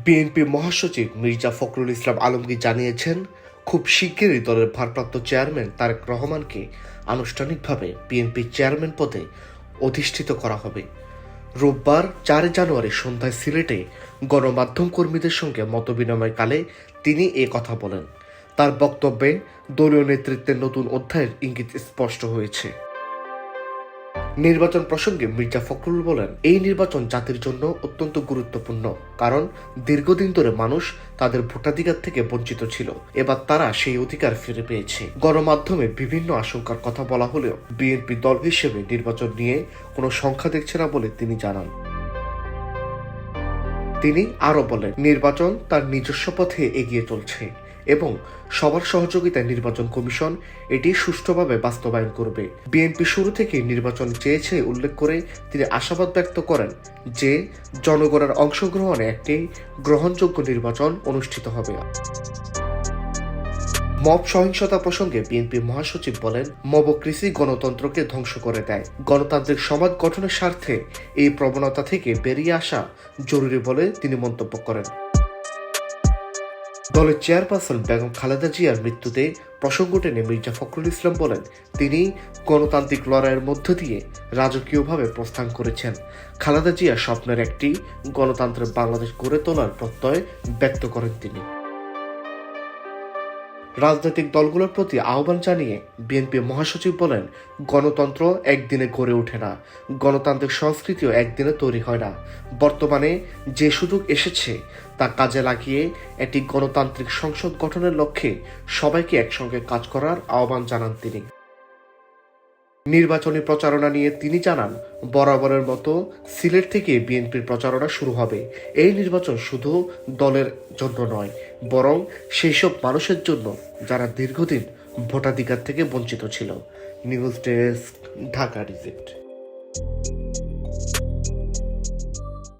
BNP মহাসচিব মির্জা ফখরুল ইসলাম আলমগীর জানিয়েছেন, খুব শিগগিরই দলের ভারপ্রাপ্ত চেয়ারম্যান তারেক রহমানকে আনুষ্ঠানিকভাবে বিএনপির চেয়ারম্যান পদে অধিষ্ঠিত করা হবে। রোববার 4 জানুয়ারি সন্ধ্যায় সিলেটে গণমাধ্যম কর্মীদের সঙ্গে মতবিনিময়কালে তিনি এ কথা বলেন। তার বক্তব্যে দলীয় নেতৃত্বের নতুন অধ্যায়ের ইঙ্গিত স্পষ্ট হয়েছে। নির্বাচন প্রসঙ্গে মির্জা ফখরুল বলেন, এই নির্বাচন জাতির জন্য অত্যন্ত গুরুত্বপূর্ণ, কারণ দীর্ঘদিন ধরে মানুষ তাদের ভোটাধিকার থেকে বঞ্চিত ছিল। এবার তারা সেই অধিকার ফিরে পেয়েছে। গণমাধ্যমে বিভিন্ন আশঙ্কার কথা বলা হলেও বিএনপি দল হিসেবে নির্বাচন নিয়ে কোনো সংখ্যা দেখছে না বলে তিনি জানান। তিনি আরো বলেন, নির্বাচন তার নিজস্ব পথে এগিয়ে চলছে এবং সবার সহযোগিতায় নির্বাচন কমিশন এটি সুষ্ঠুভাবে বাস্তবায়ন করবে। বিএনপি শুরু থেকে নির্বাচন চেয়েছে উল্লেখ করে তিনি আশাবাদ ব্যক্ত করেন যে জনগণের অংশগ্রহণে একটি গ্রহণযোগ্য নির্বাচন অনুষ্ঠিত হবে। মব সহিংসতা প্রসঙ্গে বিএনপি মহাসচিব বলেন, মবক্রেসি গণতন্ত্রকে ধ্বংস করে দেয়। গণতান্ত্রিক সমাজ গঠনের স্বার্থে এই প্রবণতা থেকে বেরিয়ে আসা জরুরি বলে তিনি মন্তব্য করেন। দলের চেয়ারপারসন বেগম খালেদা জিয়ার মৃত্যুতে প্রসঙ্গ টেনে মির্জা ফখরুল ইসলাম বলেন, তিনি গণতান্ত্রিক লড়াইয়ের মধ্য দিয়ে রাজকীয়ভাবে প্রস্থান করেছেন। খালেদা জিয়ার স্বপ্নের একটি গণতন্ত্রের বাংলাদেশ গড়ে তোলার প্রত্যয় ব্যক্ত করেন তিনি। রাজনৈতিক দলগুলোর প্রতি আহ্বান জানিয়ে বিএনপি মহাসচিব বলেন, গণতন্ত্র একদিনে গড়ে ওঠে না, গণতান্ত্রিক সংস্কৃতিও একদিনে তৈরি হয় না। বর্তমানে যে সুযোগ এসেছে তা কাজে লাগিয়ে একটি গণতান্ত্রিক সংসদ গঠনের লক্ষ্যে সবাইকে একসঙ্গে কাজ করার আহ্বান জানান তিনি। নির্বাচনী প্রচারণা নিয়ে তিনি জানান, বরাবরের মতো সিলেট থেকে বিএনপির প্রচারণা শুরু হবে। এই নির্বাচন শুধু দলের জন্য নয়, বরং সেই সব মানুষের জন্য যারা দীর্ঘদিন ভোটাধিকার থেকে বঞ্চিত ছিল। News desk, Dhaka report.